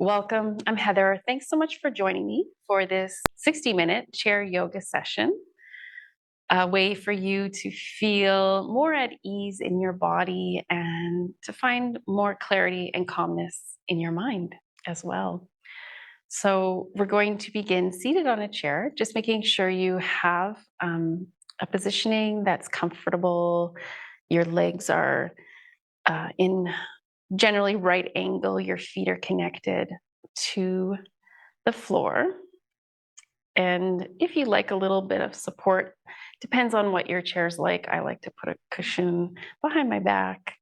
Welcome. I'm Heather. Thanks so much for joining me for this 60-minute chair yoga session, a way for you to feel more at ease in your body and to find more clarity and calmness in your mind as well. So we're going to begin seated on a chair, just making sure you have a positioning that's comfortable. Your legs are in generally right angle. Your feet are connected to the floor. And if you like a little bit of support, depends on what your chair's like. I like to put a cushion behind my back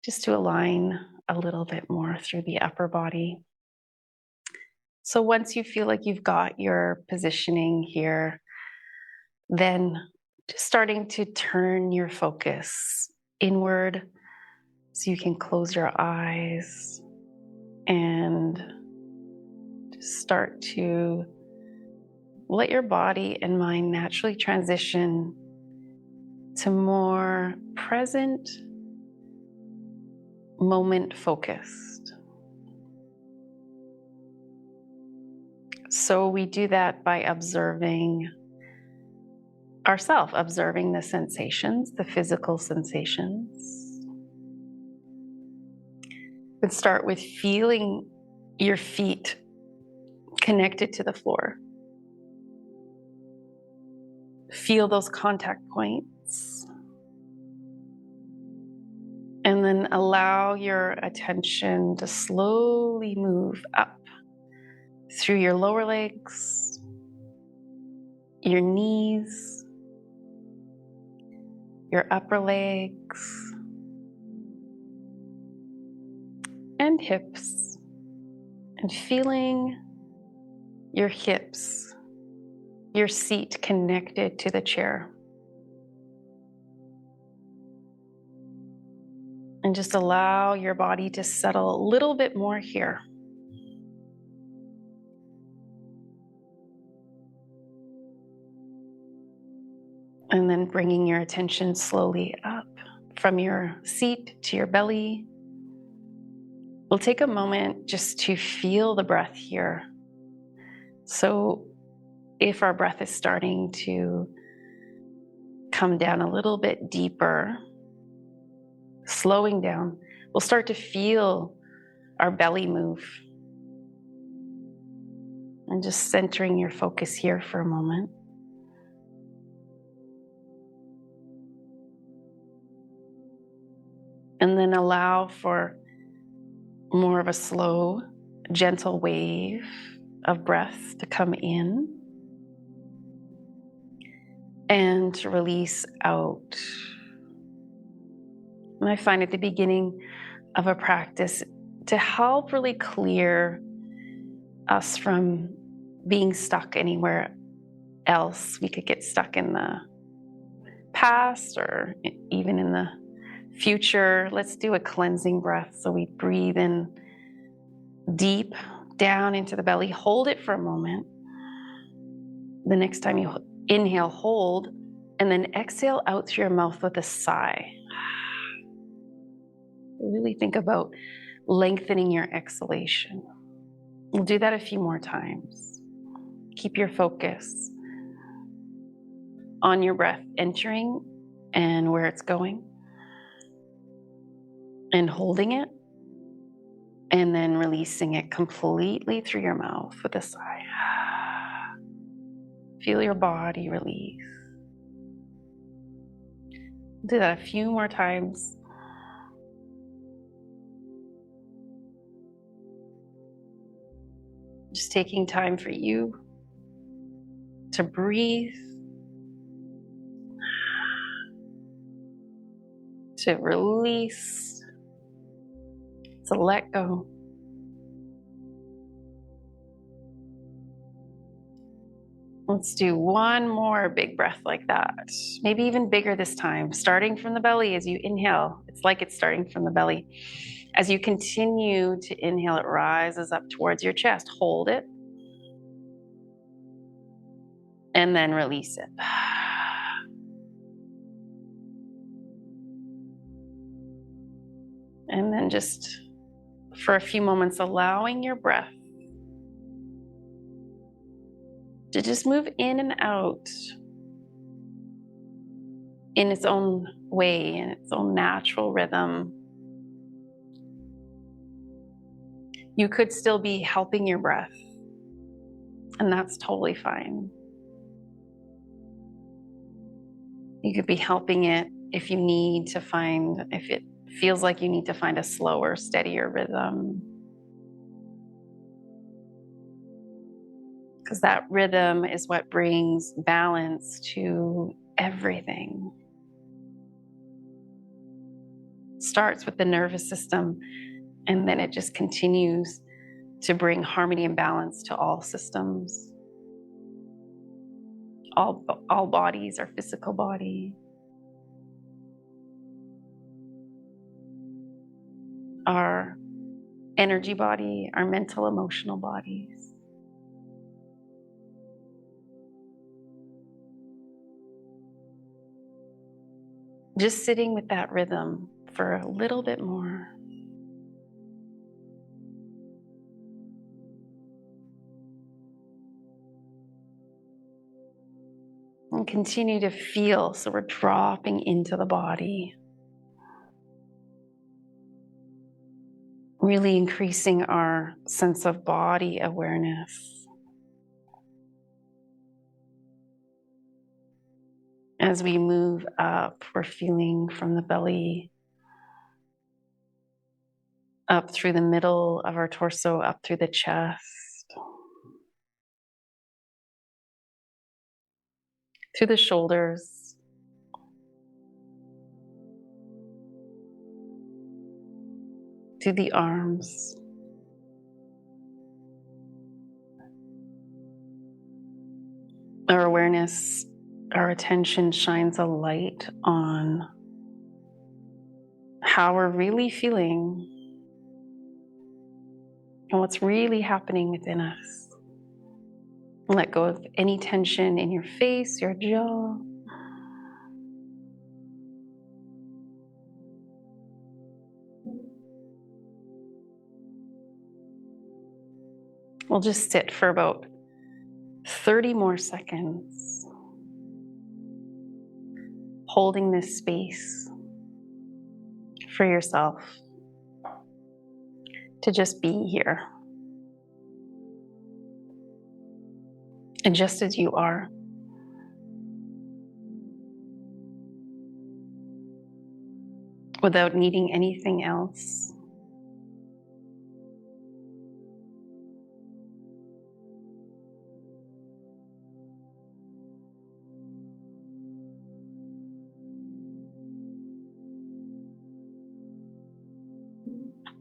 just to align a little bit more through the upper body. So once you feel like you've got your positioning here, then just starting to turn your focus inward so you can close your eyes and just start to let your body and mind naturally transition to more present, moment focused. So we do that by observing ourselves, observing the sensations, the physical sensations. And start with feeling your feet connected to the floor. Feel those contact points. And then allow your attention to slowly move up through your lower legs, your knees, your upper legs, and hips, and feeling your hips, your seat connected to the chair. And just allow your body to settle a little bit more here. And then bringing your attention slowly up from your seat to your belly. We'll take a moment just to feel the breath here. So if our breath is starting to come down a little bit deeper, slowing down, we'll start to feel our belly move. And just centering your focus here for a moment. And then allow for more of a slow, gentle wave of breath to come in and to release out. And I find at the beginning of a practice to help really clear us from being stuck anywhere else. We could get stuck in the past or even in the future. Let's do a cleansing breath. So we breathe in deep down into the belly, hold it for a moment. The next time you inhale, hold, and then exhale out through your mouth with a sigh. Really think about lengthening your exhalation. We'll do that a few more times. Keep your focus on your breath entering and where it's going, and holding it, and then releasing it completely through your mouth with a sigh. Feel your body release. Do that a few more times. Just taking time for you to breathe, to release, to let go. Let's do one more big breath like that. Maybe even bigger this time, starting from the belly as you inhale. It's like it's starting from the belly. As you continue to inhale, it rises up towards your chest. Hold it. And then release it. And then just for a few moments, allowing your breath to just move in and out in its own way, in its own natural rhythm. You could still be helping your breath, and that's totally fine. You could be helping it if it feels like you need to find a slower, steadier rhythm. Because that rhythm is what brings balance to everything. It starts with the nervous system, and then it just continues to bring harmony and balance to all systems. All bodies, our physical body, our energy body, our mental, emotional bodies. Just sitting with that rhythm for a little bit more. And continue to feel, so we're dropping into the body. Really increasing our sense of body awareness. As we move up, we're feeling from the belly, up through the middle of our torso, up through the chest, through the shoulders, through the arms, our awareness, our attention shines a light on how we're really feeling and what's really happening within us. Let go of any tension in your face, your jaw. We'll just sit for about 30 more seconds, holding this space for yourself to just be here. And just as you are. Without needing anything else.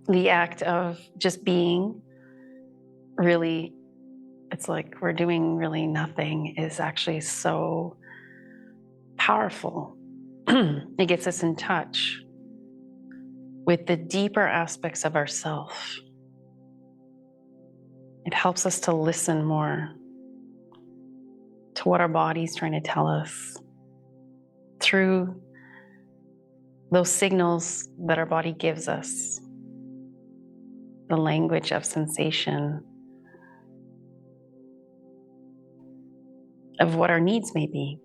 The act of just being, really, it's like we're doing really nothing, is actually so powerful. It gets us in touch with the deeper aspects of ourself. It helps us to listen more to what our body's trying to tell us through those signals that our body gives us, the language of sensation, of what our needs may be.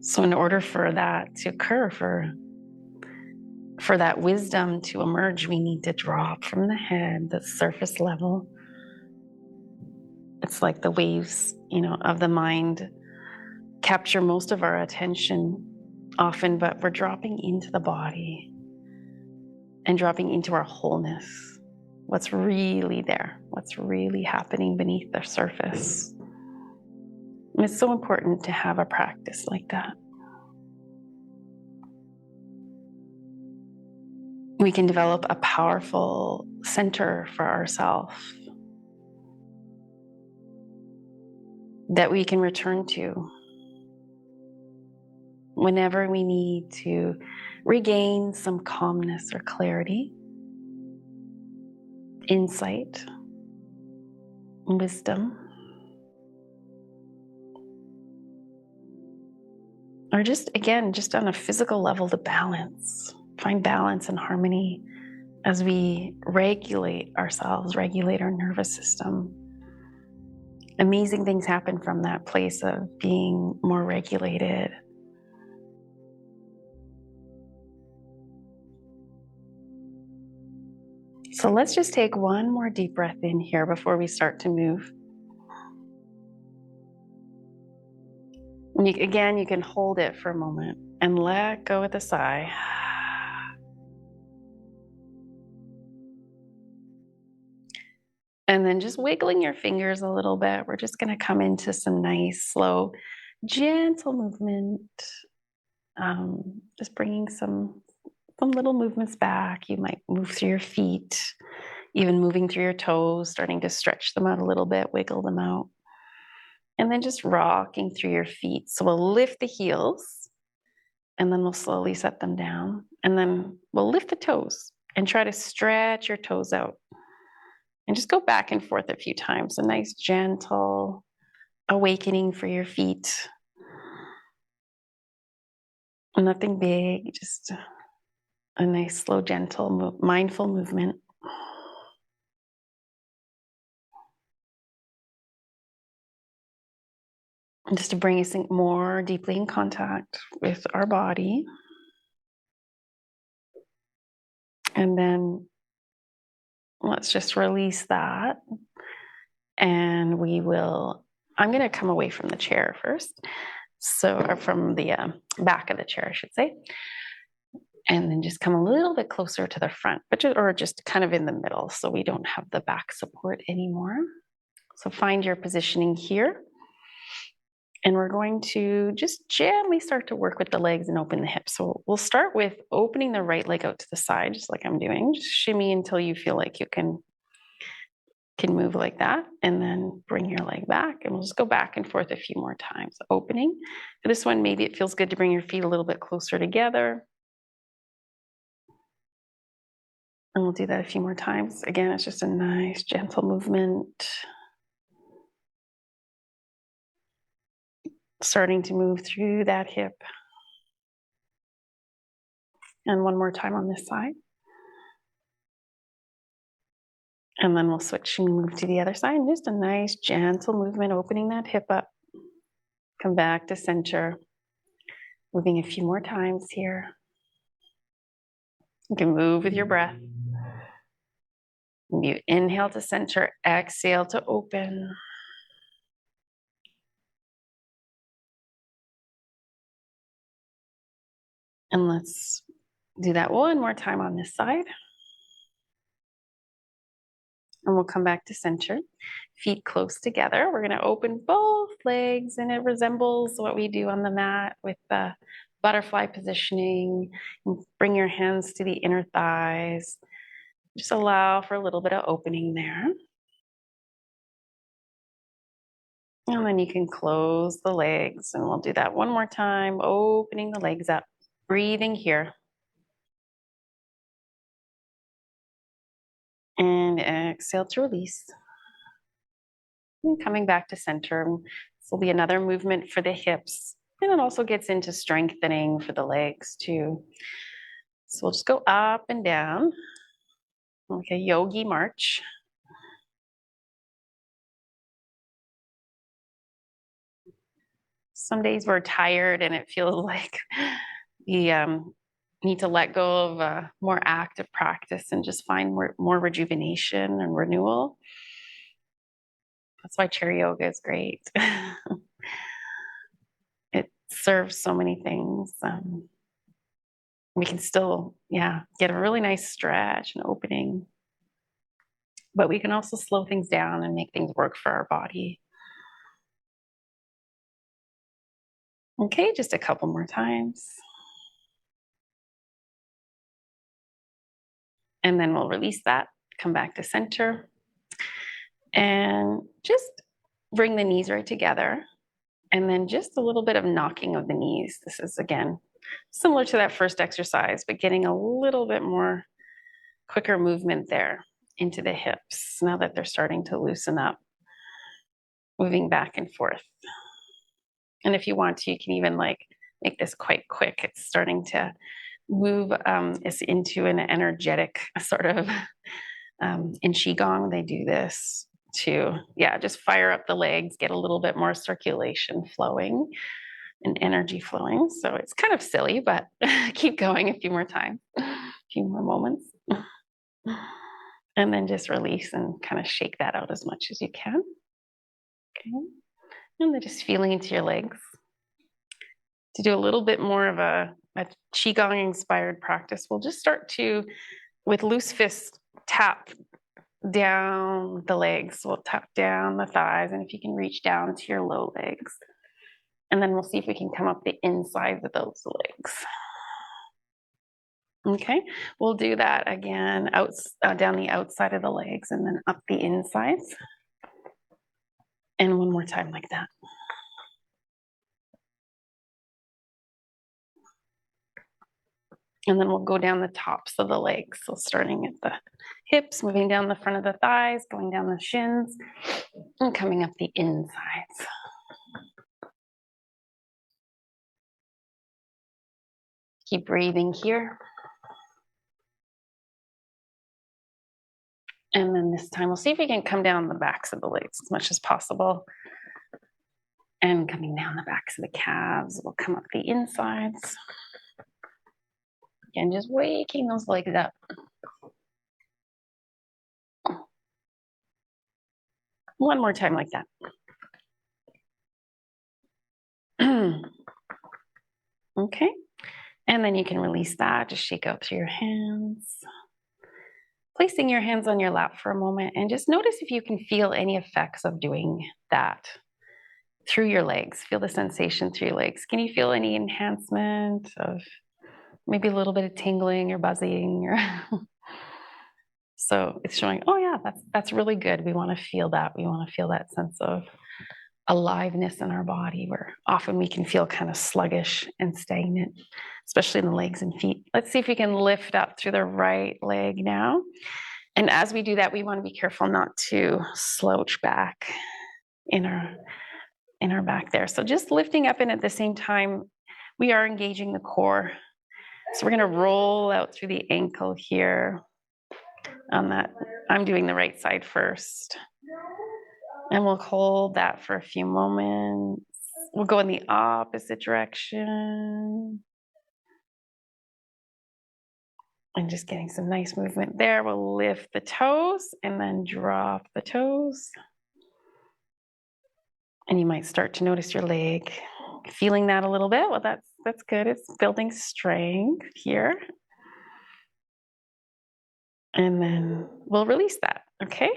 So in order for that to occur, for that wisdom to emerge, we need to drop from the head, the surface level. It's like the waves, of the mind capture most of our attention often, but we're dropping into the body and dropping into our wholeness. What's really there, what's really happening beneath the surface. And it's so important to have a practice like that. We can develop a powerful center for ourselves that we can return to whenever we need to regain some calmness or clarity, insight, wisdom, or just on a physical level, the balance find balance and harmony as we regulate ourselves, regulate our nervous system. Amazing things happen from that place of being more regulated. So let's just take one more deep breath in here before we start to move. And again, you can hold it for a moment and let go with a sigh. And then just wiggling your fingers a little bit. We're just going to come into some nice, slow, gentle movement. Just bringing some little movements back. You might move through your feet, even moving through your toes, starting to stretch them out a little bit, wiggle them out. And then just rocking through your feet. So we'll lift the heels, and then we'll slowly set them down. And then we'll lift the toes and try to stretch your toes out. And just go back and forth a few times. A nice, gentle awakening for your feet. Nothing big, just a nice, slow, gentle, mindful movement. And just to bring us more deeply in contact with our body. And then let's just release that. And I'm going to come away from the chair first. Or from the back of the chair, I should say. And then just come a little bit closer to the front, or just kind of in the middle so we don't have the back support anymore. So find your positioning here. And we're going to just gently start to work with the legs and open the hips. So we'll start with opening the right leg out to the side, just like I'm doing. Just shimmy until you feel like you can move like that. And then bring your leg back. And we'll just go back and forth a few more times. Opening. For this one, maybe it feels good to bring your feet a little bit closer together. And we'll do that a few more times. Again, it's just a nice, gentle movement. Starting to move through that hip. And one more time on this side. And then we'll switch and move to the other side. And just a nice, gentle movement, opening that hip up. Come back to center. Moving a few more times here. You can move with your breath. You inhale to center, exhale to open. And let's do that one more time on this side. And we'll come back to center. Feet close together. We're going to open both legs, and it resembles what we do on the mat with the butterfly positioning. Bring your hands to the inner thighs. Just allow for a little bit of opening there. And then you can close the legs, and we'll do that one more time, opening the legs up, breathing here. And exhale to release. And coming back to center. This will be another movement for the hips. And it also gets into strengthening for the legs too. So we'll just go up and down like a yogi march. Some days we're tired and it feels like we need to let go of more active practice and just find more rejuvenation and renewal. That's why chair yoga is great. It serves so many things. We can still, get a really nice stretch and opening. But we can also slow things down and make things work for our body. Okay, just a couple more times. And then we'll release that, come back to center. And just bring the knees right together. And then just a little bit of knocking of the knees. This is, again, similar to that first exercise, but getting a little bit more quicker movement there into the hips now that they're starting to loosen up. Moving back and forth. And if you want to, you can even make this quite quick. It's starting to move is into an energetic sort of, in Qigong, they do this to, just fire up the legs, get a little bit more circulation flowing and energy flowing. So it's kind of silly, but keep going a few more times, a few more moments. And then just release and kind of shake that out as much as you can. Okay. And then just feeling into your legs. To do a little bit more of a Qigong-inspired practice, we'll just start to, with loose fists, tap down the legs. We'll tap down the thighs, and if you can reach down to your low legs. And then we'll see if we can come up the insides of those legs. Okay, we'll do that again, down the outside of the legs and then up the insides. And one more time like that. And then we'll go down the tops of the legs. So starting at the hips, moving down the front of the thighs, going down the shins, and coming up the insides. Keep breathing here. And then this time, we'll see if we can come down the backs of the legs as much as possible. And coming down the backs of the calves, we'll come up the insides. Again, just waking those legs up. One more time like that. Okay. And then you can release that, just shake out through your hands. Placing your hands on your lap for a moment and just notice if you can feel any effects of doing that through your legs. Feel the sensation through your legs. Can you feel any enhancement of maybe a little bit of tingling or buzzing? Or so it's showing, oh yeah, that's really good. We want to feel that. We want to feel that sense of aliveness in our body, where often we can feel kind of sluggish and stagnant, especially in the legs and feet. Let's see if we can lift up through the right leg now. And as we do that, we want to be careful not to slouch back in our back there. So just lifting up, and at the same time, we are engaging the core. So we're going to roll out through the ankle here on that. I'm doing the right side first. And we'll hold that for a few moments. We'll go in the opposite direction. And just getting some nice movement there. We'll lift the toes and then drop the toes. And you might start to notice your leg, feeling that a little bit. Well, that's good. It's building strength here. And then we'll release that, okay?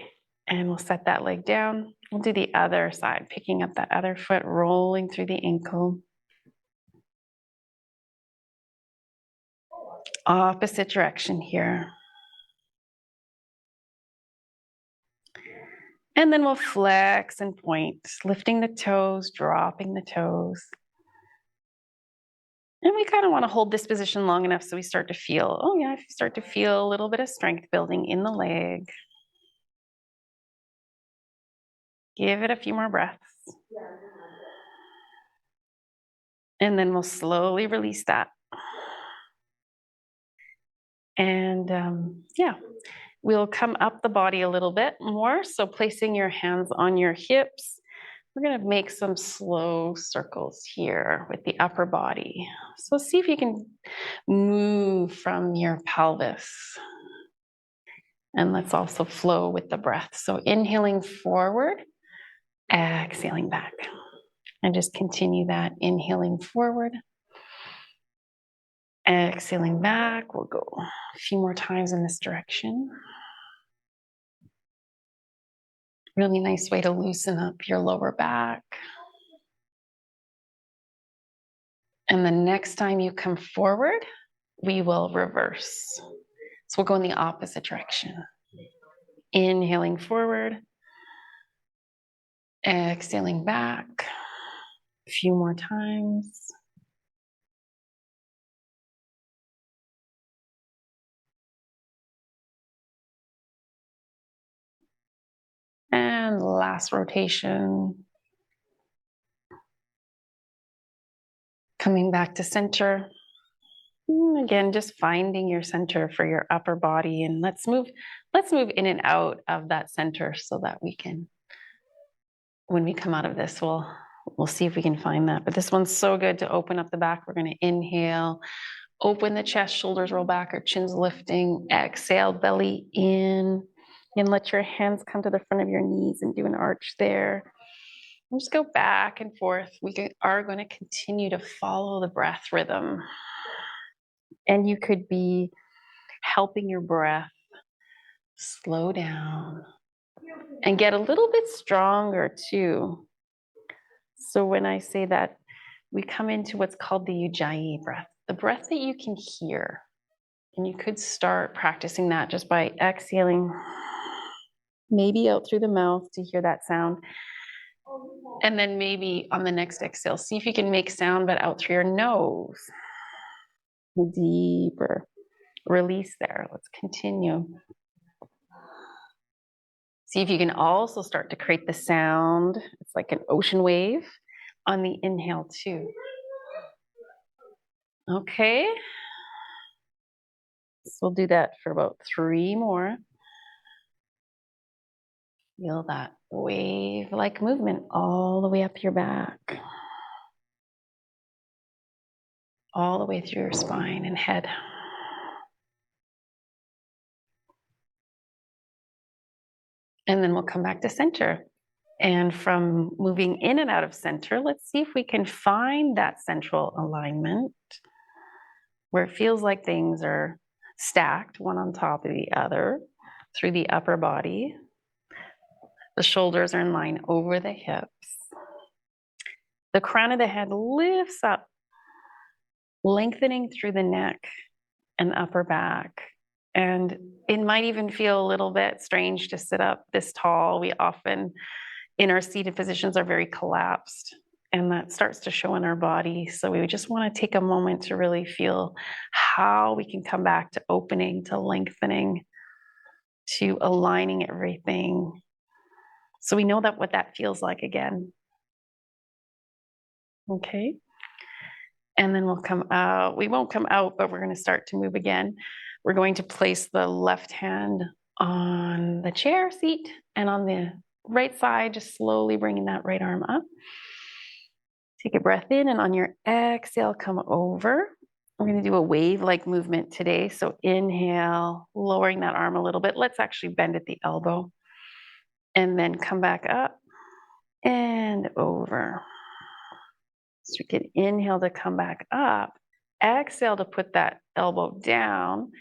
And we'll set that leg down. We'll do the other side, picking up that other foot, rolling through the ankle. Opposite direction here. And then we'll flex and point, lifting the toes, dropping the toes. And we kind of want to hold this position long enough so we start to feel, oh yeah, if you start to feel a little bit of strength building in the leg. Give it a few more breaths. And then we'll slowly release that. And we'll come up the body a little bit more. So placing your hands on your hips, we're going to make some slow circles here with the upper body. So see if you can move from your pelvis. And let's also flow with the breath. So inhaling forward, exhaling back. And just continue that, inhaling forward, exhaling back. We'll go a few more times in this direction. Really nice way to loosen up your lower back. And the next time you come forward, we will reverse. So we'll go in the opposite direction. Inhaling forward, exhaling back. A few more times. And last rotation. Coming back to center. Again, just finding your center for your upper body, and let's move in and out of that center so that we can, when we come out of this, we'll see if we can find that. But this one's so good to open up the back. We're going to inhale, open the chest, shoulders roll back, our chin's lifting. Exhale, belly in, and let your hands come to the front of your knees and do an arch there. And just go back and forth. Are going to continue to follow the breath rhythm. And you could be helping your breath slow down and get a little bit stronger too. So when I say that, we come into what's called the Ujjayi breath, the breath that you can hear. And you could start practicing that just by exhaling, maybe out through the mouth to hear that sound. And then maybe on the next exhale, see if you can make sound, but out through your nose. Deeper release there. Let's continue. See if you can also start to create the sound. It's like an ocean wave on the inhale too. Okay. So we'll do that for about 3 more. Feel that wave-like movement all the way up your back. All the way through your spine and head. And then we'll come back to center. And from moving in and out of center, let's see if we can find that central alignment where it feels like things are stacked one on top of the other through the upper body. The shoulders are in line over the hips. The crown of the head lifts up, lengthening through the neck and upper back. And it might even feel a little bit strange to sit up this tall. We often, in our seated positions, are very collapsed, and that starts to show in our body. So we just want to take a moment to really feel how we can come back to opening, to lengthening, to aligning everything. So we know that what that feels like again. Okay. And then we'll come out. We won't come out, but we're going to start to move again. We're going to place the left hand on the chair seat and on the right side, just slowly bringing that right arm up. Take a breath in, and on your exhale, come over. We're going to do a wave-like movement today. So inhale, lowering that arm a little bit. Let's actually bend at the elbow. And then come back up and over. So we can inhale to come back up. Exhale to put that elbow down.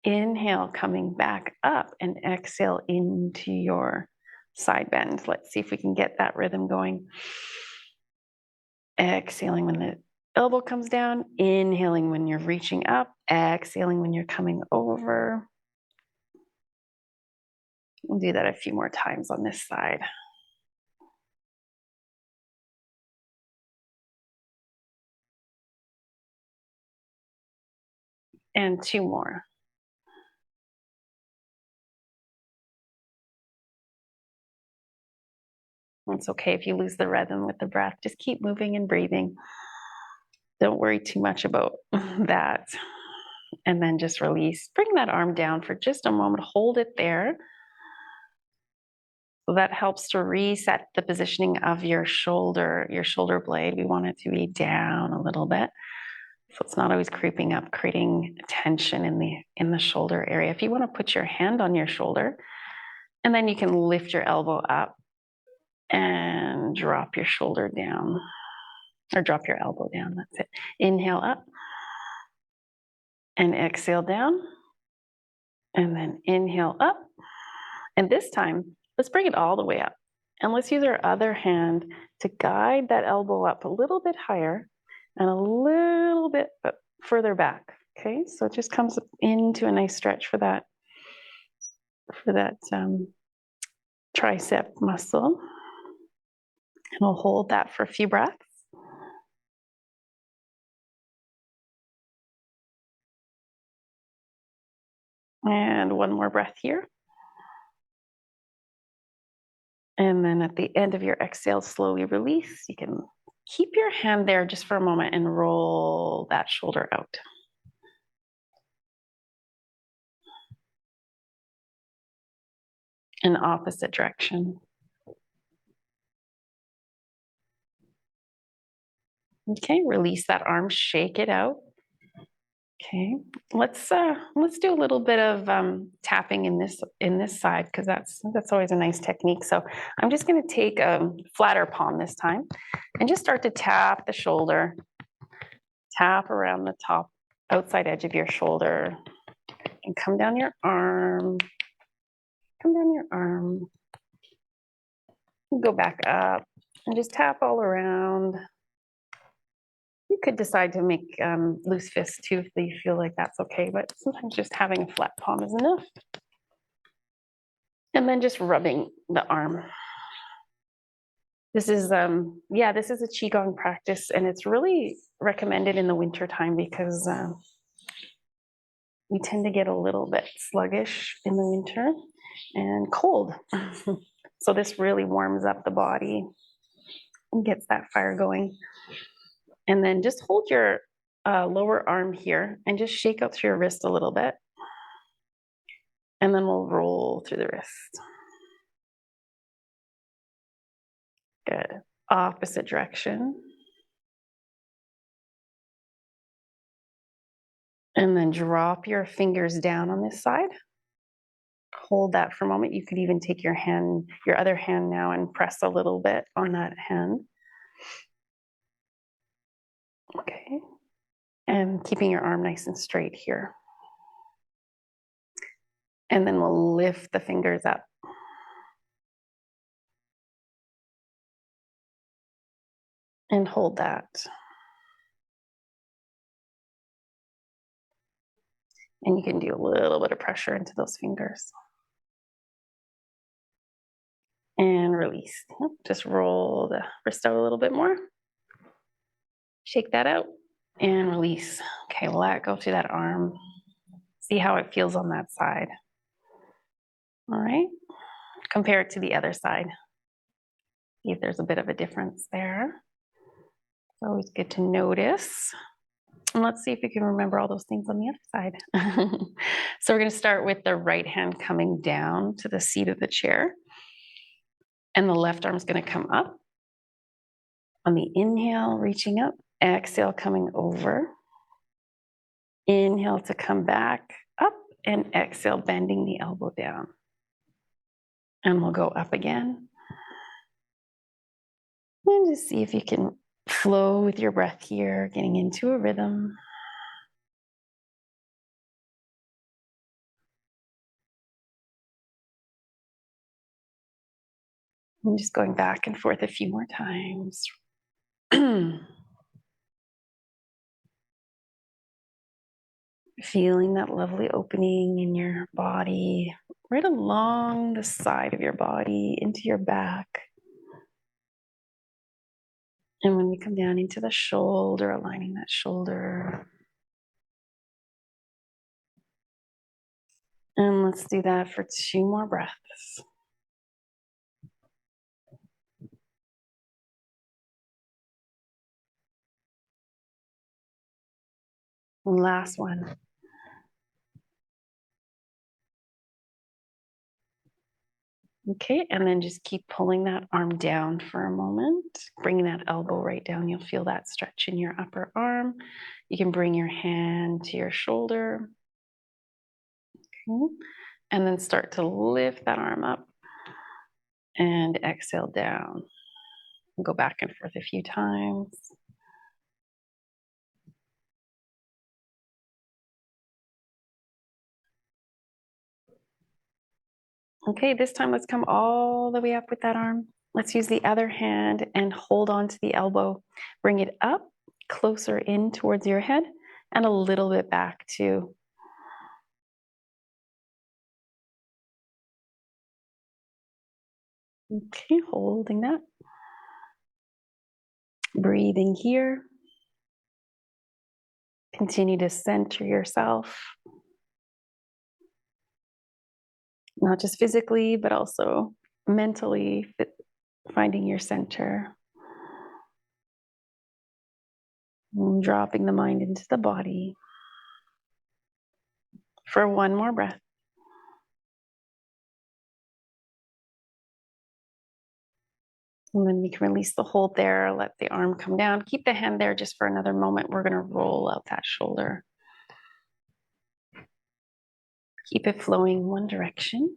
Inhale, coming back up, and exhale into your side bend. Let's see if we can get that rhythm going. Exhaling when the elbow comes down, inhaling when you're reaching up, exhaling when you're coming over. We'll do that a few more times on this side. And 2 more. It's okay if you lose the rhythm with the breath. Just keep moving and breathing. Don't worry too much about that. And then just release. Bring that arm down for just a moment. Hold it there. So that helps to reset the positioning of your shoulder blade. We want it to be down a little bit, so it's not always creeping up, creating tension in the shoulder area. If you want to put your hand on your shoulder, and then you can lift your elbow up and drop your shoulder down, or drop your elbow down. That's it. Inhale up and exhale down, and then inhale up. And this time, let's bring it all the way up. And let's use our other hand to guide that elbow up a little bit higher and a little bit further back. Okay, so it just comes into a nice stretch for that tricep muscle. And we'll hold that for a few breaths. And one more breath here. And then at the end of your exhale, slowly release. You can keep your hand there just for a moment and roll that shoulder out. in the opposite direction. Okay, release that arm, shake it out. Okay, let's do a little bit of tapping in this side, because that's always a nice technique. So I'm just going to take a flatter palm this time and just start to tap the shoulder, tap around the top outside edge of your shoulder, and come down your arm, go back up, and just tap all around. You could decide to make loose fists too if you feel like that's okay, but sometimes just having a flat palm is enough. And then just rubbing the arm. This is a Qigong practice, and it's really recommended in the wintertime because we tend to get a little bit sluggish in the winter and cold. So this really warms up the body and gets that fire going. And then just hold your lower arm here and just shake out through your wrist a little bit. And then we'll roll through the wrist. Good. Opposite direction. And then drop your fingers down on this side. Hold that for a moment. You could even take your other hand now, and press a little bit on that hand. Okay. And keeping your arm nice and straight here. And then we'll lift the fingers up. And hold that. And you can do a little bit of pressure into those fingers. And release. Just roll the wrist out a little bit more. Shake that out and release. Okay, let go through that arm. See how it feels on that side. All right. Compare it to the other side. See if there's a bit of a difference there. It's always good to notice. And let's see if you can remember all those things on the other side. So we're going to start with the right hand coming down to the seat of the chair. And the left arm is going to come up. On the inhale, reaching up. Exhale, coming over. Inhale to come back up, and exhale, bending the elbow down. And we'll go up again. And just see if you can flow with your breath here, getting into a rhythm. And just going back and forth a few more times. Feeling that lovely opening in your body, right along the side of your body, into your back. And when we come down into the shoulder, aligning that shoulder. And let's do that for 2 more breaths. Last one. Okay, and then just keep pulling that arm down for a moment, bringing that elbow right down. You'll feel that stretch in your upper arm. You can bring your hand to your shoulder. Okay. And then start to lift that arm up and exhale down. Go back and forth a few times. Okay, this time let's come all the way up with that arm. Let's use the other hand and hold on to the elbow. Bring it up, closer in towards your head, and a little bit back too. Okay, holding that. Breathing here. Continue to center yourself. Not just physically, but also mentally, finding your center. And dropping the mind into the body. For 1 more breath. And then we can release the hold there, let the arm come down. Keep the hand there just for another moment. We're going to roll out that shoulder. Keep it flowing one direction.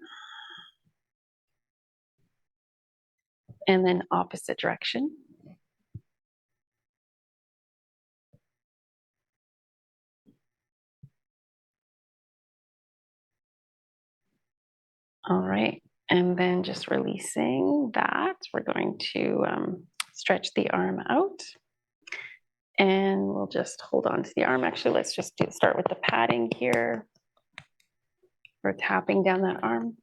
And then opposite direction. All right. And then just releasing that, we're going to stretch the arm out. And we'll just hold on to the arm. Actually, let's just start with the padding here. We're tapping down that arm.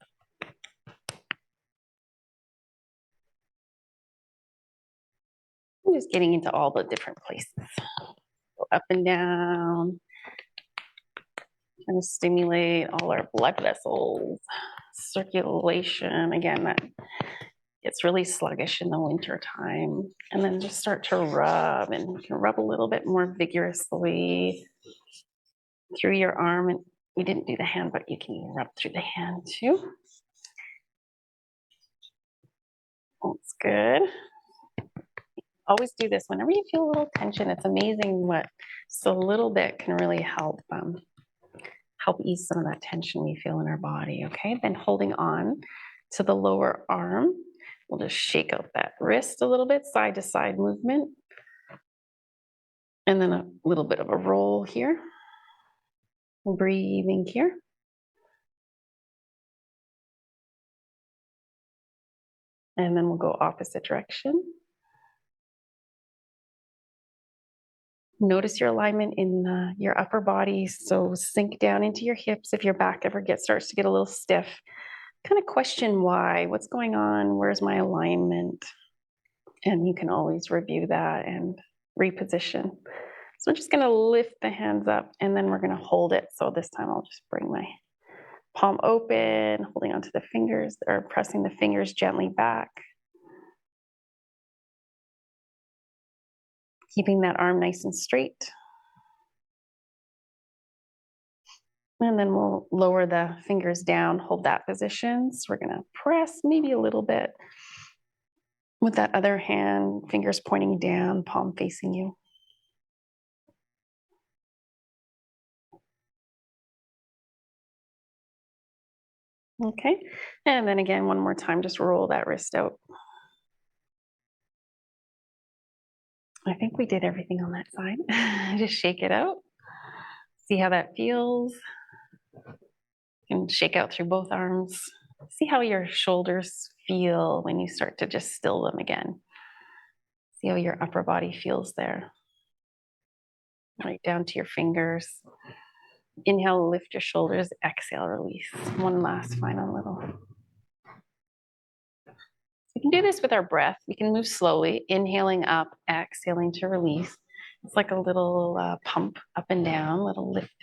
I'm just getting into all the different places. Go up and down. Trying to stimulate all our blood vessels. Circulation. Again, that gets really sluggish in the winter time. And then just start to rub, and you can rub a little bit more vigorously through your arm. And we didn't do the hand, but you can rub through the hand too. That's good. Always do this whenever you feel a little tension. It's amazing what just a little bit can really help ease some of that tension we feel in our body. Okay, then holding on to the lower arm, we'll just shake out that wrist a little bit, side to side movement, and then a little bit of a roll here. Breathing here. And then we'll go opposite direction. Notice your alignment in your upper body. So sink down into your hips. If your back ever starts to get a little stiff, kind of question why, what's going on, where's my alignment? And you can always review that and reposition. So we're just going to lift the hands up, and then we're going to hold it. So this time I'll just bring my palm open, holding onto the fingers, or pressing the fingers gently back. Keeping that arm nice and straight. And then we'll lower the fingers down, hold that position. So we're going to press maybe a little bit with that other hand, fingers pointing down, palm facing you. Okay. And then again, one more time, just roll that wrist out. I think we did everything on that side. Just shake it out. See how that feels. You can shake out through both arms. See how your shoulders feel when you start to just still them again. See how your upper body feels there. Right down to your fingers. Inhale, lift your shoulders. Exhale, release. One last final little. We can do this with our breath. We can move slowly, inhaling up, exhaling to release. It's like a little pump up and down, little lift.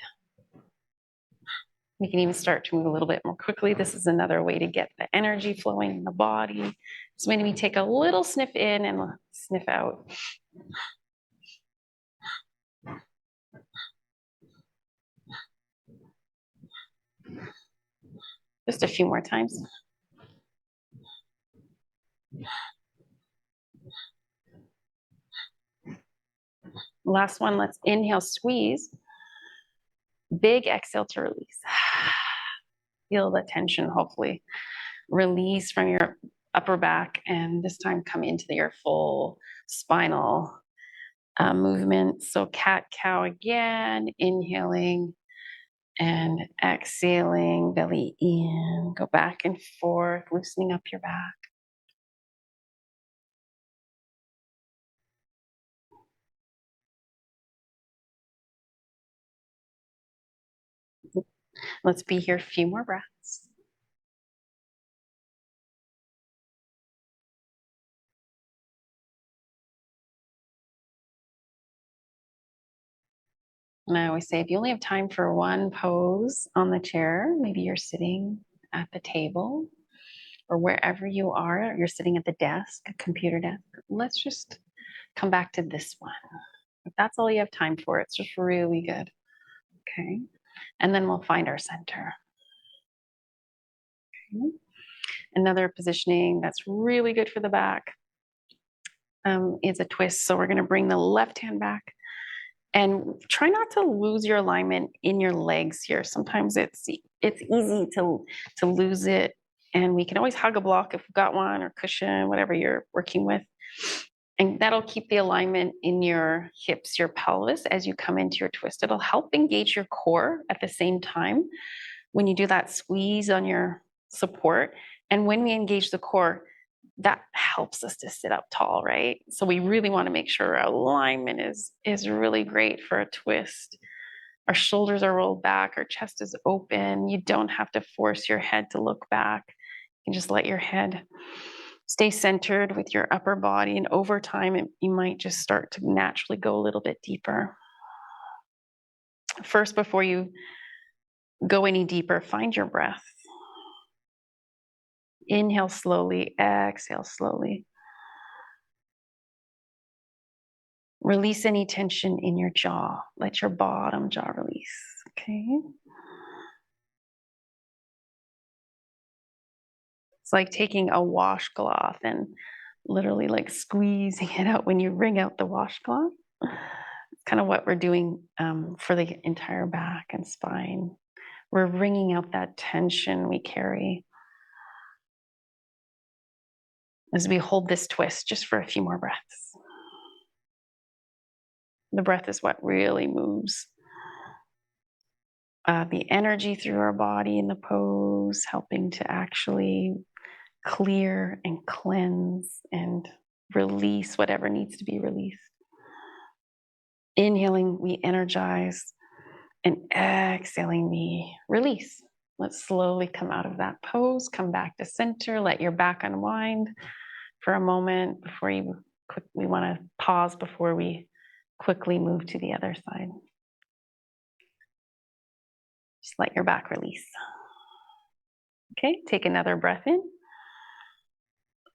We can even start to move a little bit more quickly. This is another way to get the energy flowing in the body. So maybe take a little sniff in and sniff out. Just a few more times. Last one, let's inhale, squeeze. Big exhale to release. Feel the tension, hopefully. Release from your upper back, and this time come into your full spinal movement. So cat-cow again, inhaling and exhaling, belly in. Go back and forth, loosening up your back. Let's be here a few more breaths. And I always say, if you only have time for one pose on the chair, maybe you're sitting at the table or wherever you are, you're sitting at the desk, a computer desk, let's just come back to this one. If that's all you have time for, it's just really good. Okay. And then we'll find our center. Okay. Another positioning that's really good for the back is a twist. So we're going to bring the left hand back and try not to lose your alignment in your legs here. Sometimes it's easy to lose it, and we can always hug a block if we've got one, or cushion, whatever you're working with. And that'll keep the alignment in your hips, your pelvis as you come into your twist. It'll help engage your core at the same time when you do that squeeze on your support. And when we engage the core, that helps us to sit up tall, right? So we really want to make sure our alignment is really great for a twist. Our shoulders are rolled back, our chest is open. You don't have to force your head to look back. You can just let your head stay centered with your upper body, and over time, you might just start to naturally go a little bit deeper. First, before you go any deeper, find your breath. Inhale slowly, exhale slowly. Release any tension in your jaw. Let your bottom jaw release, okay? It's like taking a washcloth and literally like squeezing it out when you wring out the washcloth. It's kind of what we're doing for the entire back and spine. We're wringing out that tension we carry as we hold this twist just for a few more breaths. The breath is what really moves the energy through our body in the pose, helping to actually clear and cleanse and release whatever needs to be released. Inhaling, we energize, and exhaling, we release. Let's slowly come out of that pose, come back to center, let your back unwind for a moment before we want to pause before we quickly move to the other side. Just let your back release. Okay, take another breath in.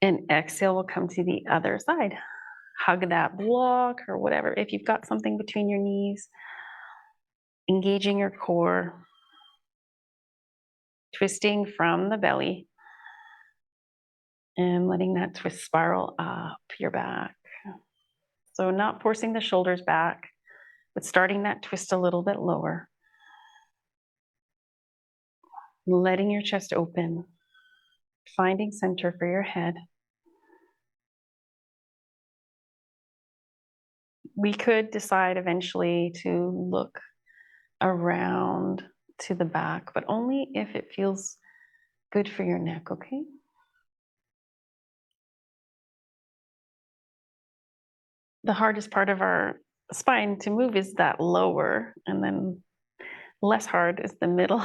And exhale, we'll come to the other side. Hug that block or whatever. If you've got something between your knees, engaging your core, twisting from the belly, and letting that twist spiral up your back. So not forcing the shoulders back, but starting that twist a little bit lower. Letting your chest open, finding center for your head. We could decide eventually to look around to the back, but only if it feels good for your neck, okay? The hardest part of our spine to move is that lower, and then less hard is the middle.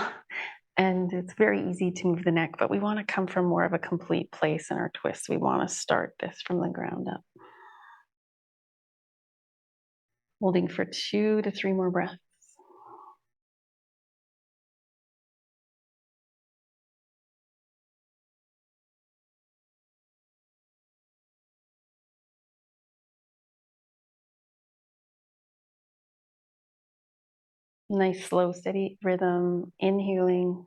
And it's very easy to move the neck, but we want to come from more of a complete place in our twist. We want to start this from the ground up. Holding for 2 to 3 more breaths. Nice, slow, steady rhythm. Inhaling.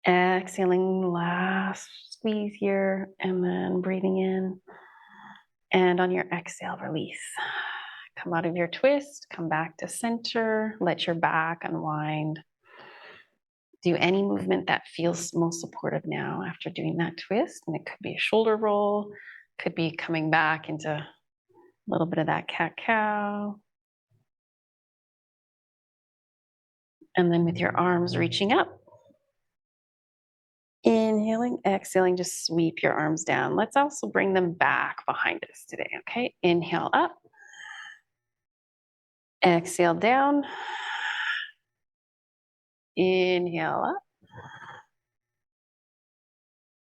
Exhaling, last squeeze here, and then breathing in. And on your exhale, release. Come out of your twist, come back to center, let your back unwind. Do any movement that feels most supportive now after doing that twist. And it could be a shoulder roll, could be coming back into a little bit of that cat-cow. And then with your arms reaching up. Inhaling, exhaling, just sweep your arms down. Let's also bring them back behind us today, okay? Inhale up. Exhale down. Inhale up.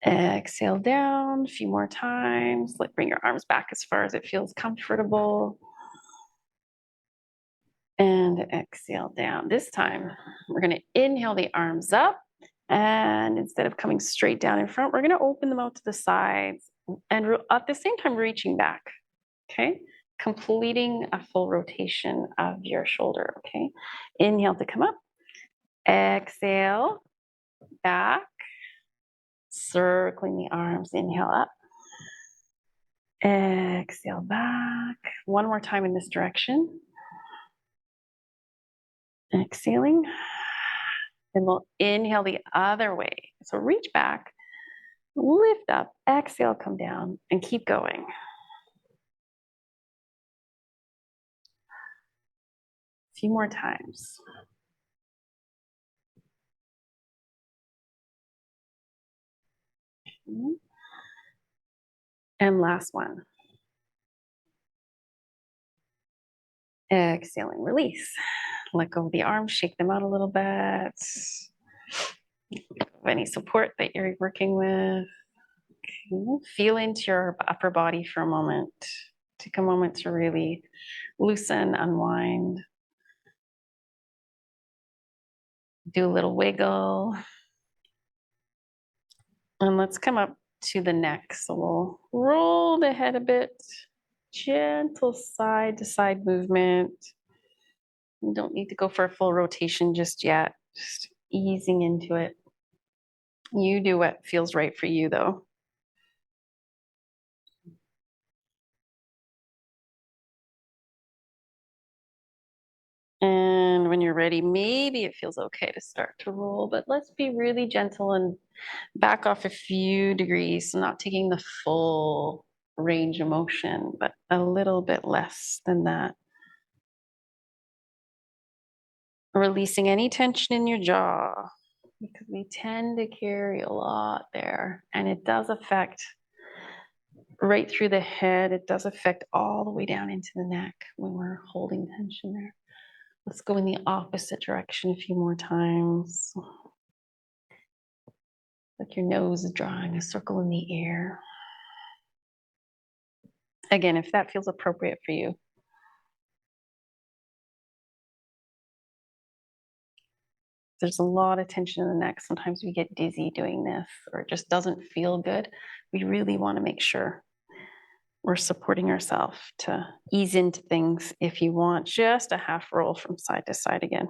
Exhale down a few more times. Bring your arms back as far as it feels comfortable. And exhale down. This time, we're going to inhale the arms up. And instead of coming straight down in front, we're going to open them out to the sides. And at the same time, reaching back. Okay? Completing a full rotation of your shoulder. Okay? Inhale to come up. Exhale. Back. Circling the arms. Inhale up. Exhale back. One more time in this direction. Exhaling. Then we'll inhale the other way. So reach back, lift up, exhale, come down, and keep going. A few more times. And last one. Exhaling, release. Let go of the arms, shake them out a little bit. Any support that you're working with. Feel into your upper body for a moment. Take a moment to really loosen, unwind. Do a little wiggle. And let's come up to the neck. So we'll roll the head a bit. Gentle side to side movement. You don't need to go for a full rotation just yet. Just easing into it. You do what feels right for you, though. And when you're ready, maybe it feels okay to start to roll, but let's be really gentle and back off a few degrees, so not taking the full range of motion, but a little bit less than that. Releasing any tension in your jaw, because we tend to carry a lot there, and it does affect right through the head. It does affect all the way down into the neck when we're holding tension there. Let's go in the opposite direction a few more times. Like your nose is drawing a circle in the air. Again, if that feels appropriate for you. There's a lot of tension in the neck. Sometimes we get dizzy doing this, or it just doesn't feel good. We really want to make sure we're supporting ourselves to ease into things. If you want just a half roll from side to side again.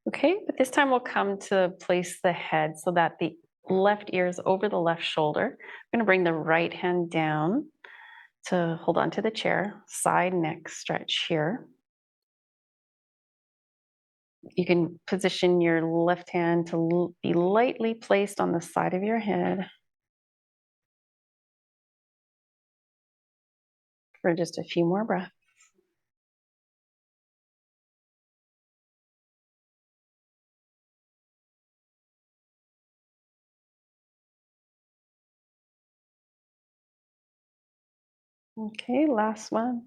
Okay, but this time we'll come to place the head so that the left ear is over the left shoulder. I'm going to bring the right hand down to hold on to the chair, side neck stretch here. You can position your left hand to be lightly placed on the side of your head for just a few more breaths. Okay, last one.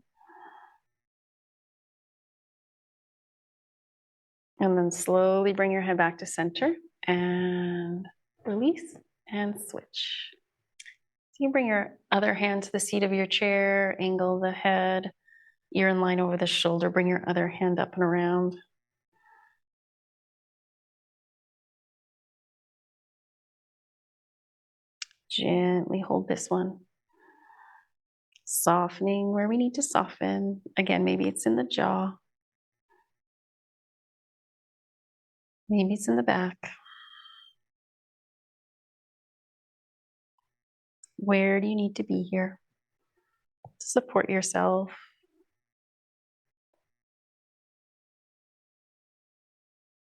And then slowly bring your head back to center and release and switch. So you bring your other hand to the seat of your chair, angle the head, ear in line over the shoulder, bring your other hand up and around. Gently hold this one. Softening where we need to soften. Again, maybe it's in the jaw. Maybe it's in the back. Where do you need to be here to support yourself?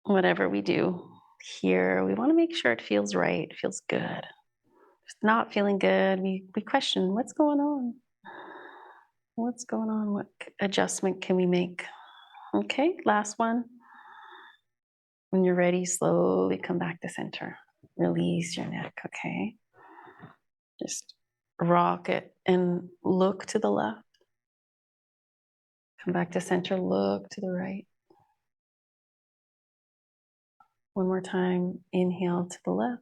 Whatever we do here, we want to make sure it feels right, feels good. If it's not feeling good, we question what's going on? What's going on? What adjustment can we make? Okay, last one. When you're ready, slowly come back to center. Release your neck, okay? Just rock it and look to the left. Come back to center, look to the right. One more time, inhale to the left.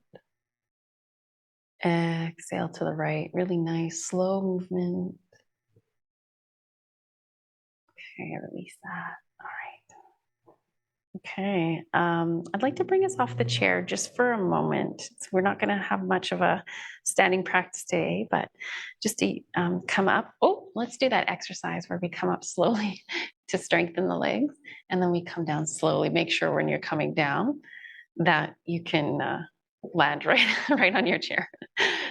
Exhale to the right. Really nice, slow movement. Okay, release that. All right. Okay, I'd like to bring us off the chair just for a moment. We're not going to have much of a standing practice today, but just to come up. Oh, let's do that exercise where we come up slowly to strengthen the legs, and then we come down slowly. Make sure when you're coming down that you can land right on your chair.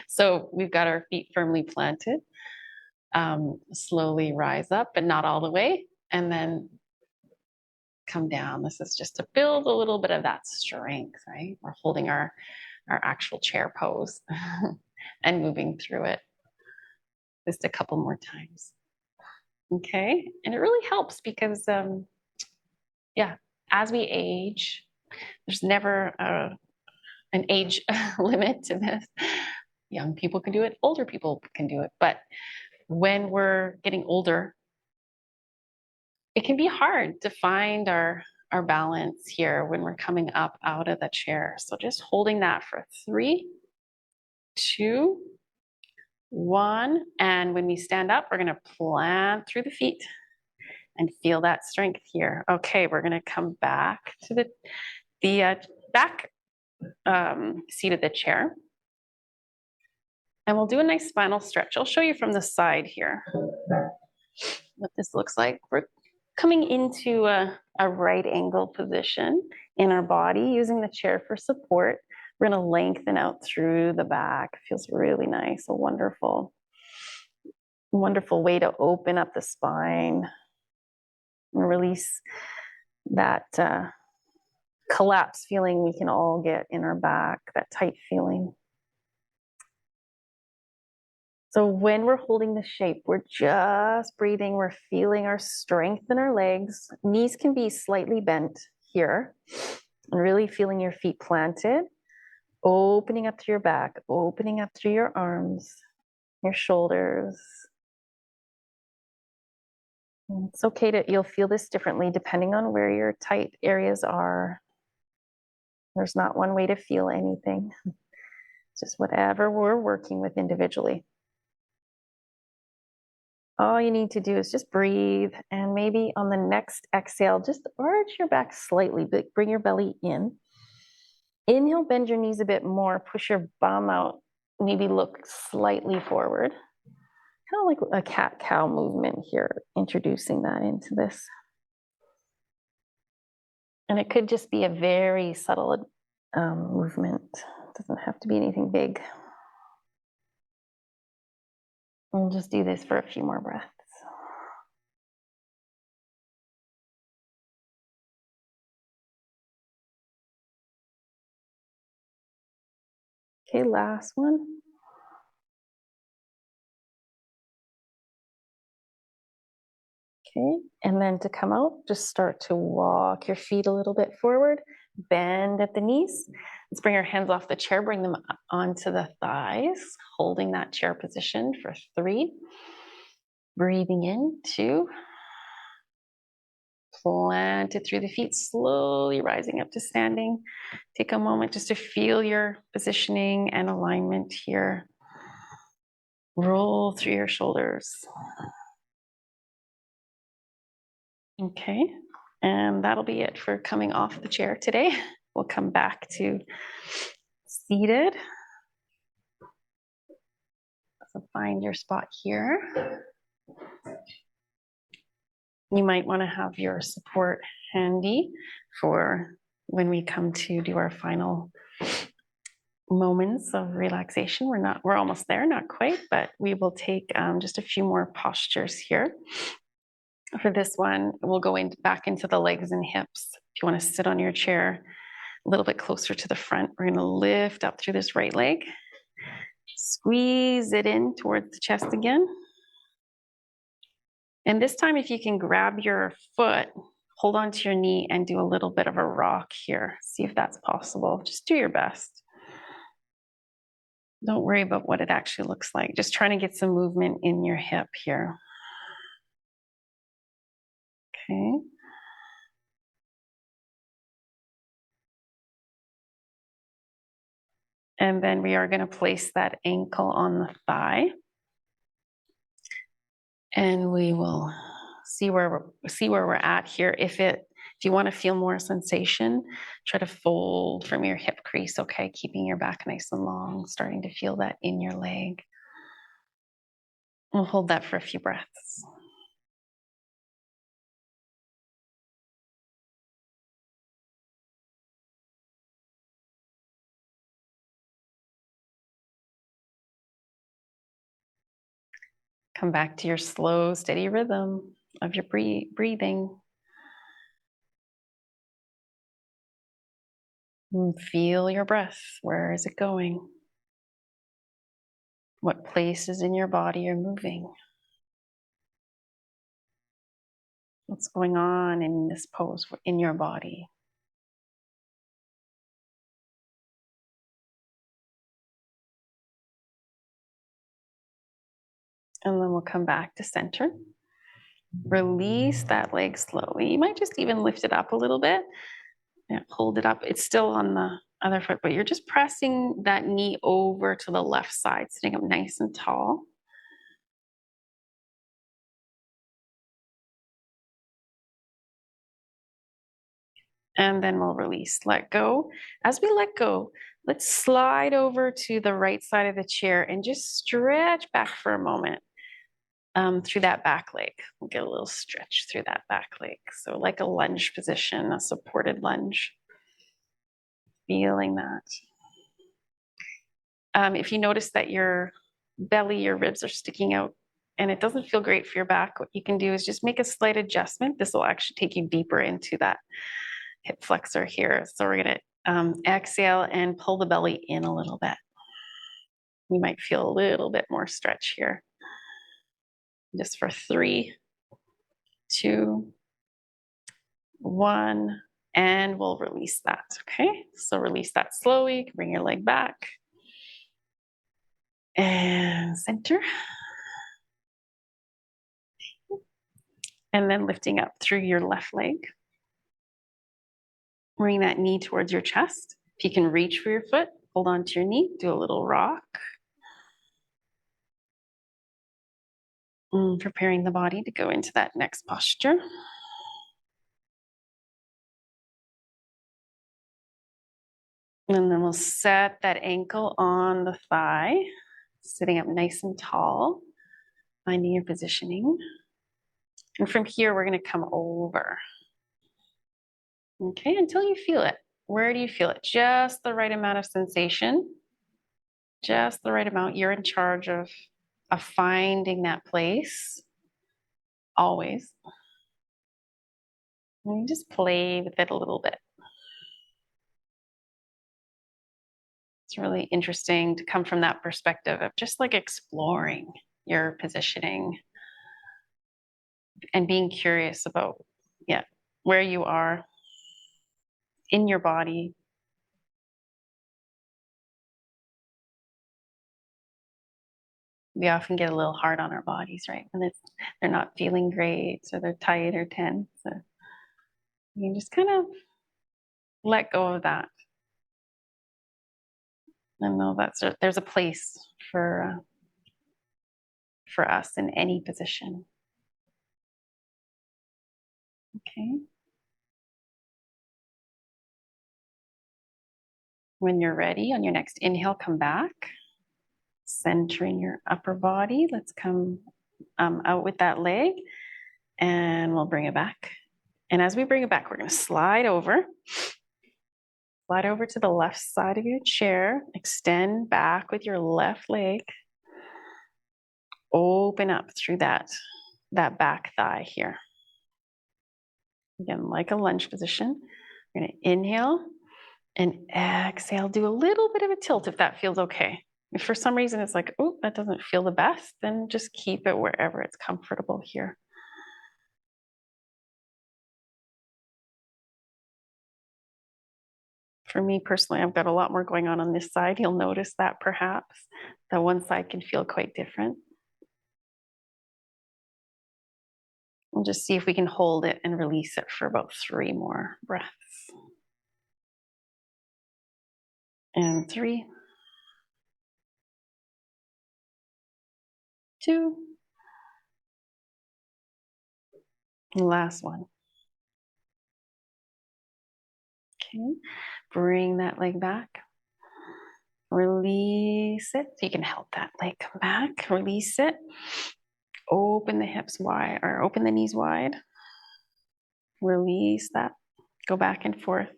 So we've got our feet firmly planted. Slowly rise up, but not all the way, and then come down. This is just to build a little bit of that strength, right? We're holding our actual chair pose and moving through it just a couple more times. Okay, and it really helps because, yeah, as we age, there's never an age limit to this. Young people can do it, older people can do it, but when we're getting older, it can be hard to find our balance here when we're coming up out of the chair. So just holding that for 3, 2, 1. And when we stand up, we're going to plant through the feet and feel that strength here. Okay, we're going to come back to the back seat of the chair. And we'll do a nice spinal stretch. I'll show you from the side here what this looks like. We're coming into a right angle position in our body, using the chair for support. We're going to lengthen out through the back. It feels really nice. A wonderful, wonderful way to open up the spine and release that collapse feeling we can all get in our back, that tight feeling. So when we're holding the shape, we're just breathing, we're feeling our strength in our legs. Knees can be slightly bent here, and really feeling your feet planted, opening up through your back, opening up through your arms, your shoulders. And it's okay you'll feel this differently depending on where your tight areas are. There's not one way to feel anything. It's just whatever we're working with individually. All you need to do is just breathe, and maybe on the next exhale, just arch your back slightly, but bring your belly in. Inhale, bend your knees a bit more, push your bum out, maybe look slightly forward. Kind of like a cat-cow movement here, introducing that into this. And it could just be a very subtle movement. It doesn't have to be anything big. We'll just do this for a few more breaths. Okay, last one. Okay, and then to come out, just start to walk your feet a little bit forward, bend at the knees. Let's bring our hands off the chair, bring them onto the thighs, holding that chair position for 3. Breathing in, 2. Plant it through the feet, slowly rising up to standing. Take a moment just to feel your positioning and alignment here. Roll through your shoulders. Okay, and that'll be it for coming off the chair today. We'll come back to seated. So find your spot here. You might want to have your support handy for when we come to do our final moments of relaxation. We're almost there, not quite, but we will take just a few more postures here. For this one, we'll go back into the legs and hips. If you want to sit on your chair a little bit closer to the front, we're going to lift up through this right leg. Squeeze it in towards the chest again. And this time, if you can grab your foot, hold onto your knee and do a little bit of a rock here. See if that's possible. Just do your best. Don't worry about what it actually looks like. Just trying to get some movement in your hip here. Okay. And then we are going to place that ankle on the thigh. And we will see where we're at here. If you want to feel more sensation, try to fold from your hip crease, okay? Keeping your back nice and long, starting to feel that in your leg. We'll hold that for a few breaths. Come back to your slow, steady rhythm of your breathing. And feel your breath. Where is it going? What places in your body are moving? What's going on in this pose in your body? And then we'll come back to center. Release that leg slowly. You might just even lift it up a little bit. Yeah, hold it up. It's still on the other foot, but you're just pressing that knee over to the left side, sitting up nice and tall. And then we'll release, let go. As we let go, let's slide over to the right side of the chair and just stretch back for a moment through that back leg. We'll get a little stretch through that back leg. So like a lunge position, a supported lunge. Feeling that. If you notice that your belly, your ribs are sticking out and it doesn't feel great for your back, what you can do is just make a slight adjustment. This will actually take you deeper into that hip flexor here. So we're going to exhale and pull the belly in a little bit. You might feel a little bit more stretch here. Just for 3, 2, 1, and we'll release that. Okay, so release that slowly. Bring your leg back and center. And then lifting up through your left leg. Bring that knee towards your chest. If you can reach for your foot, hold on to your knee, do a little rock. Preparing the body to go into that next posture. And then we'll set that ankle on the thigh, sitting up nice and tall, finding your positioning. And from here, we're going to come over. Okay, until you feel it. Where do you feel it? Just the right amount of sensation. Just the right amount. You're in charge of finding that place. Always. And you just play with it a little bit. It's really interesting to come from that perspective of just like exploring your positioning and being curious about, where you are in your body. We often get a little hard on our bodies, right? When they're not feeling great or they're tight or tense. So you can just kind of let go of that. And know there's a place for us in any position. Okay. When you're ready, on your next inhale, come back. Centering your upper body. Let's come out with that leg and we'll bring it back. And as we bring it back, we're going to slide over. Slide over to the left side of your chair. Extend back with your left leg. Open up through that back thigh here. Again, like a lunge position. We're going to inhale and exhale. Do a little bit of a tilt if that feels okay. If for some reason it's like, oh, that doesn't feel the best, then just keep it wherever it's comfortable here. For me personally, I've got a lot more going on this side. You'll notice that perhaps that one side can feel quite different. We'll just see if we can hold it and release it for about 3 more breaths. And 3, 2, and last one. Okay, bring that leg back. Release it. So you can help that leg come back. Release it. Open the hips wide, or open the knees wide. Release that. Go back and forth.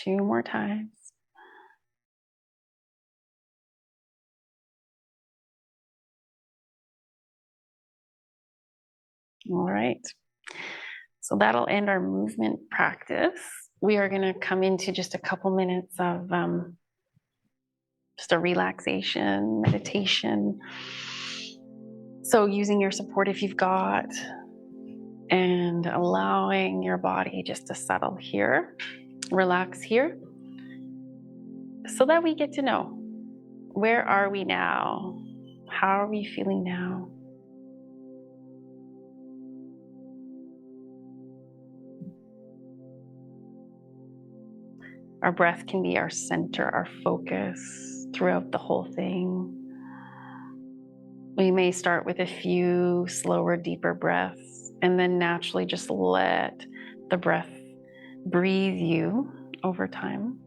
2 more times. All right. So that'll end our movement practice. We are going to come into just a couple minutes of just a relaxation, meditation. So using your support if you've got, and allowing your body just to settle here, relax here, so that we get to know, where are we now? How are we feeling now? Our breath can be our center, our focus throughout the whole thing. We may start with a few slower, deeper breaths, and then naturally just let the breath breathe you over time.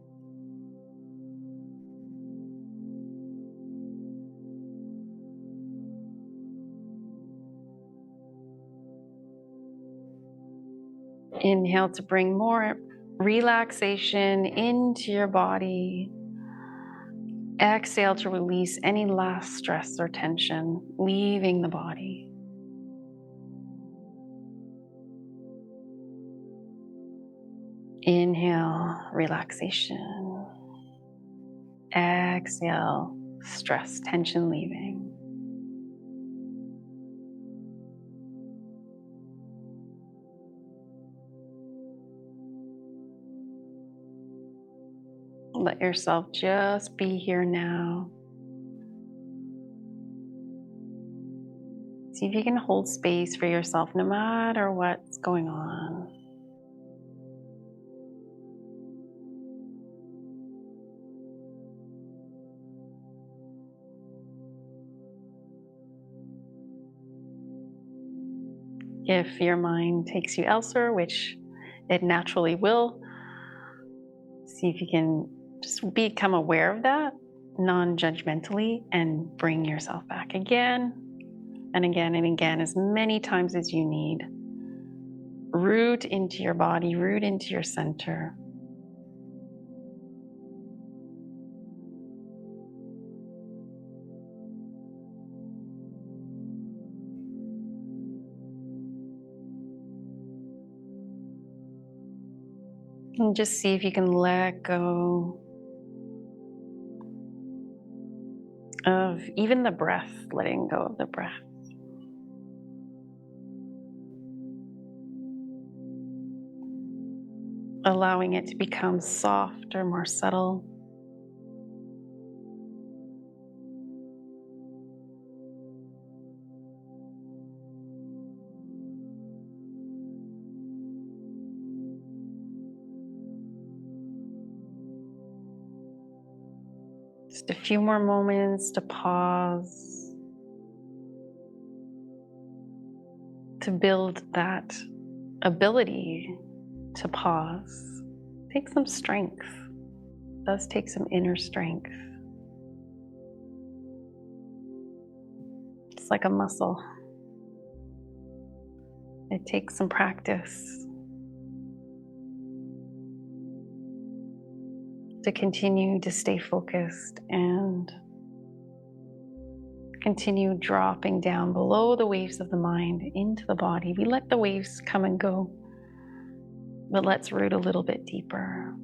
Inhale to bring more relaxation into your body. Exhale to release any last stress or tension, leaving the body. Inhale, relaxation. Exhale, stress, tension leaving. Let yourself just be here now. See if you can hold space for yourself no matter what's going on. If your mind takes you elsewhere, which it naturally will, see if you can just become aware of that non-judgmentally and bring yourself back again and again and again, as many times as you need. Root into your body, root into your center. And just see if you can let go of even the breath, letting go of the breath. Allowing it to become softer, more subtle. Just a few more moments to pause, to build that ability to pause. Take some strength. It does take some inner strength. It's like a muscle. It takes some practice to continue to stay focused and continue dropping down below the waves of the mind into the body. We let the waves come and go, but let's root a little bit deeper.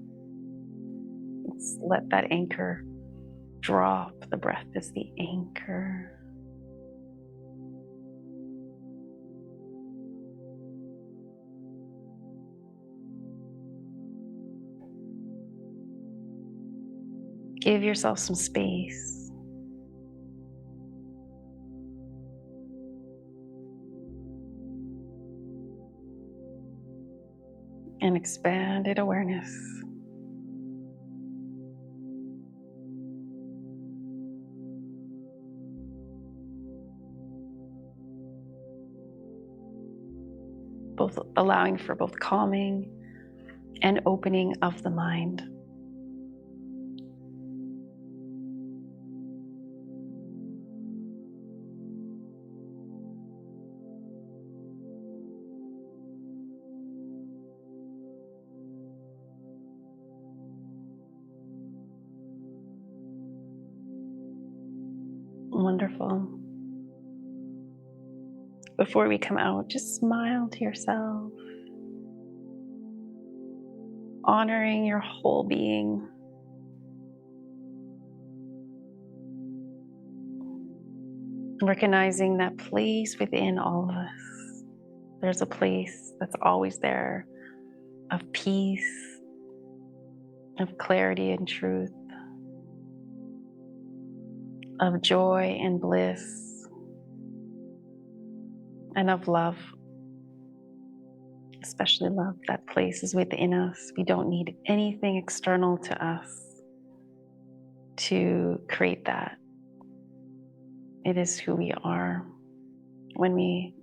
Let's let that anchor drop. The breath is the anchor. Give yourself some space. And expanded awareness. Both allowing for both calming and opening of the mind. Wonderful. before we come out, just smile to yourself, honoring your whole being. Recognizing that place within all of us. There's a place that's always there of peace, of clarity and truth, of joy and bliss, and of love. Especially love. That place is within us. We don't need anything external to us to create that. It is who we are when we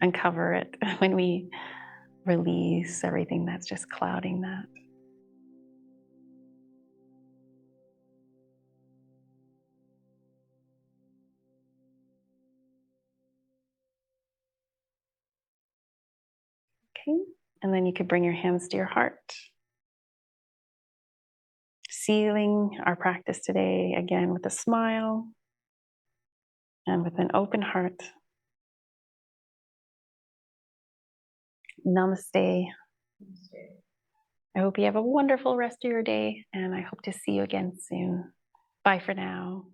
uncover it, when we release everything that's just clouding that. Okay, and then you could bring your hands to your heart. Sealing our practice today again with a smile and with an open heart. Namaste. I hope you have a wonderful rest of your day, and I hope to see you again soon. Bye for now.